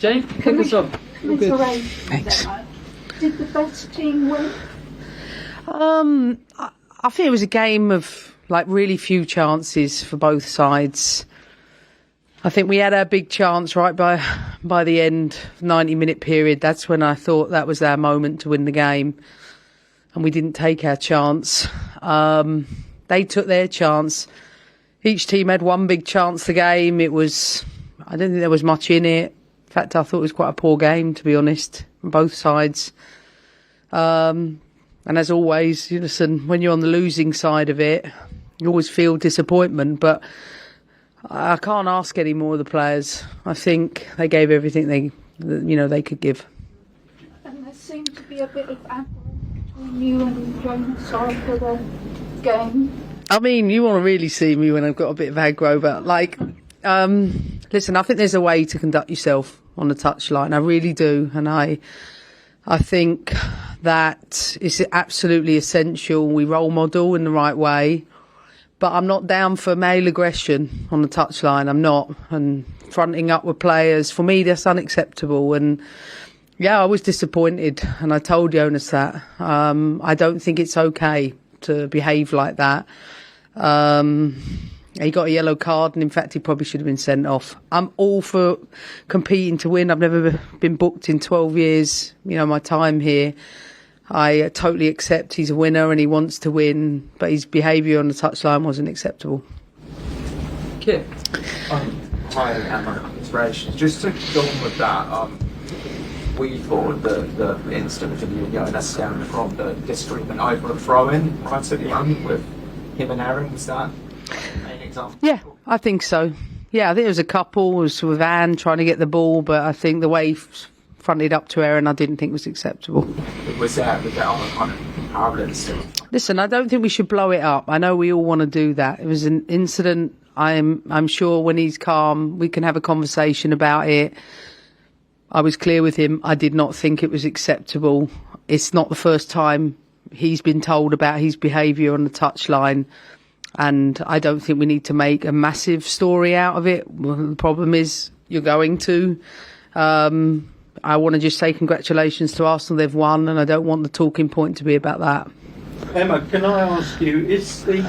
Jane, kick us off. Thanks. Did the best team win? I think it was a game of really few chances for both sides. I think we had our big chance right by the end, 90-minute period. That's when I thought that was our moment to win the game, and we didn't take our chance. They took their chance. Each team had one big chance the game. I don't think there was much in it. In fact, I thought it was quite a poor game, to be honest, on both sides. And as always, listen, when you're on the losing side of it, you always feel disappointment, but I can't ask any more of the players. I think they gave everything they could give. And there seemed to be a bit of anger between you and Jonas after the game. I mean, you want to really see me when I've got a bit of aggro, but listen, I think there's a way to conduct yourself on the touchline. I really do, and I think that it's absolutely essential we role model in the right way. But I'm not down for male aggression on the touchline. I'm not. And fronting up with players, for me, that's unacceptable. And yeah, I was disappointed. And I told Jonas that. I don't think it's okay to behave like that. He got a yellow card, and in fact, he probably should have been sent off. I'm all for competing to win. I've never been booked in 12 years, my time here. I totally accept he's a winner and he wants to win, but his behaviour on the touchline wasn't acceptable. Kit. Hi, Emma. Inspiration. Just to go on with that, we thought the incident between you and Jonas stemmed from the disagreement over a throw-in right at the end with him and Aaron. Was that the main example? Yeah, I think so. Yeah, I think there was a couple, was with Anne trying to get the ball, but I think the way he fronted up to Aaron I didn't think was acceptable. Was that on a kind of comparable incident? Listen, I don't think we should blow it up. I know we all want to do that. It was an incident. I'm sure when he's calm we can have a conversation about it. I was clear with him. I did not think it was acceptable. It's not the first time he's been told about his behaviour on the touchline, and I don't think we need to make a massive story out of it. Well, the problem is you're going to. I want to just say congratulations to Arsenal, they've won, and I don't want the talking point to be about that. Emma, can I ask you, do you think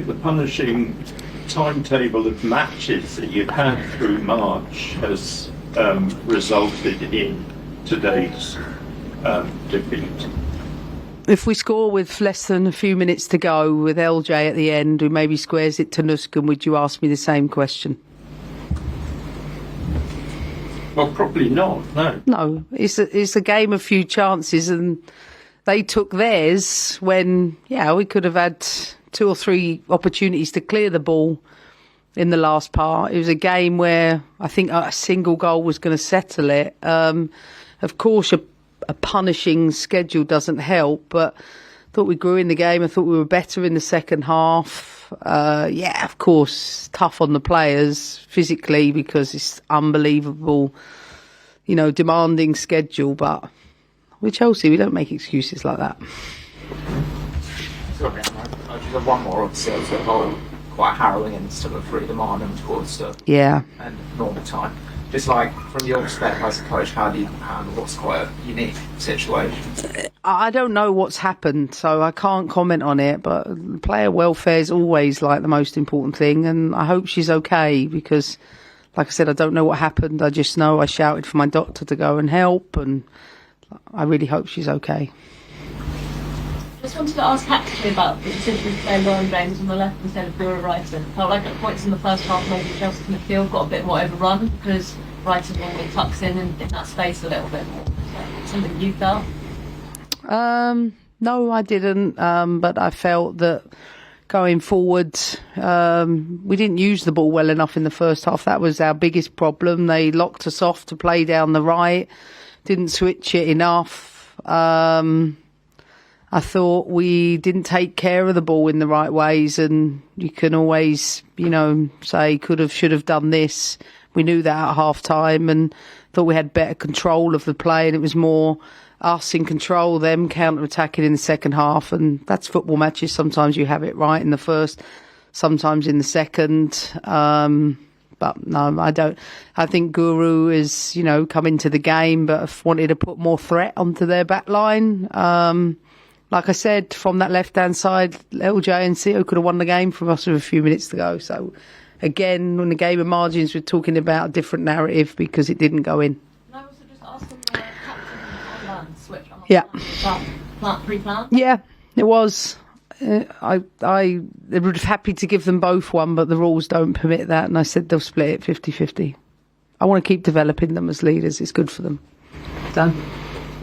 the punishing timetable of matches that you've had through March has resulted in today's defeat? If we score with less than a few minutes to go, with LJ at the end, who maybe squares it to Nuskin, would you ask me the same question? Well, probably not, no. No, it's a game of few chances, and they took theirs when, we could have had 2 or 3 opportunities to clear the ball in the last part. It was a game where I think a single goal was going to settle it. Of course, a punishing schedule doesn't help, but I thought we grew in the game. I thought we were better in the second half. Of course, tough on the players physically because it's unbelievable, demanding schedule. But with Chelsea, we don't make excuses like that. Sorry, I just have one more. Obviously, it was a whole quite harrowing incident of really demanding towards the end of normal time. Just from your perspective as a coach, how do you handle what's quite a unique situation? I don't know what's happened, so I can't comment on it, but player welfare is always the most important thing, and I hope she's okay because, like I said, I don't know what happened. I just know I shouted for my doctor to go and help, and I really hope she's okay. I just wanted to ask tactically about the decision to play Lauren James on the left instead of Laura Wrighton. Felt like at points in the first half maybe Chelsea midfield got a bit more overrun because Wrighton normally tucks in that space a little bit more. Something you felt? No, I didn't. But I felt that going forward, we didn't use the ball well enough in the first half. That was our biggest problem. They locked us off to play down the right, didn't switch it enough. I thought we didn't take care of the ball in the right ways, and you can always, say could have, should have done this. We knew that at half time and thought we had better control of the play, and it was more us in control, them counter-attacking in the second half. And that's football matches. Sometimes you have it right in the first, sometimes in the second. But no, I don't. I think Guru has, come into the game, but have wanted to put more threat onto their back line. Like I said, from that left-hand side, LJ and Sio could have won the game from us with a few minutes to go. So, again, when the game of margins, we're talking about a different narrative because it didn't go in. Can I also just ask them the captain and switch? Yeah. Pre-plan? Yeah, it was. I would have happy to give them both one, but the rules don't permit that. And I said they'll split it 50-50. I want to keep developing them as leaders. It's good for them. Dan?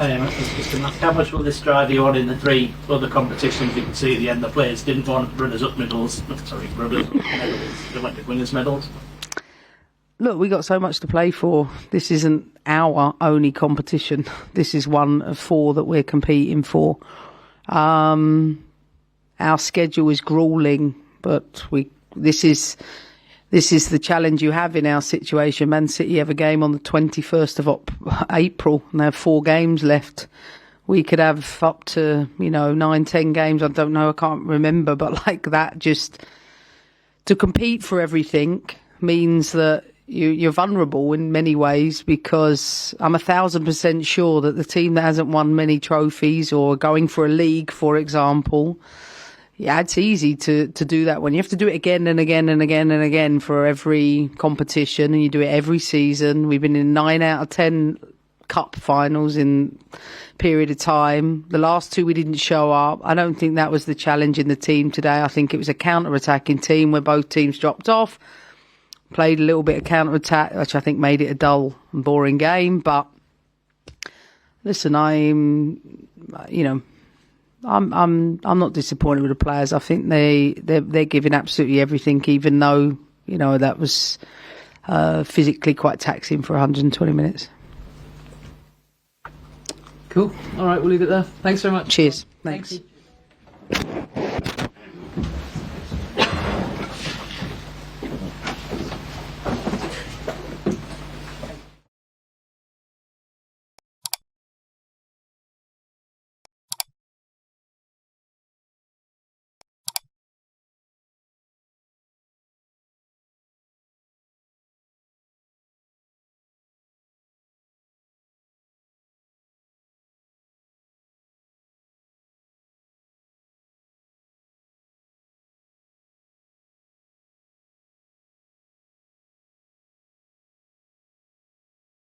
How much will this drive you on in the 3 other competitions? You can see at the end the players didn't want runners-up medals. Runners-up medals. They went to winners' medals. Look, we got so much to play for. This isn't our only competition. This is one of 4 that we're competing for. Our schedule is grueling, but this is the challenge you have in our situation. Man City have a game on the 21st of April, and they have 4 games left. We could have up to, 9-10 games. I don't know, I can't remember, but like that, just to compete for everything means that you're vulnerable in many ways, because I'm 1,000% sure that the team that hasn't won many trophies or going for a league, for example, yeah, it's easy to do that when you have to do it again and again and again and again for every competition, and you do it every season. We've been in 9 out of 10 cup finals in a period of time. The last 2 we didn't show up. I don't think that was the challenge in the team today. I think it was a counter-attacking team where both teams dropped off, played a little bit of counter-attack, which I think made it a dull and boring game. But listen, I'm not disappointed with the players. I think they're giving absolutely everything, even though that was physically quite taxing for 120 minutes. Cool. All right, we'll leave it there. Thanks very much. Cheers. Thank Thanks. you.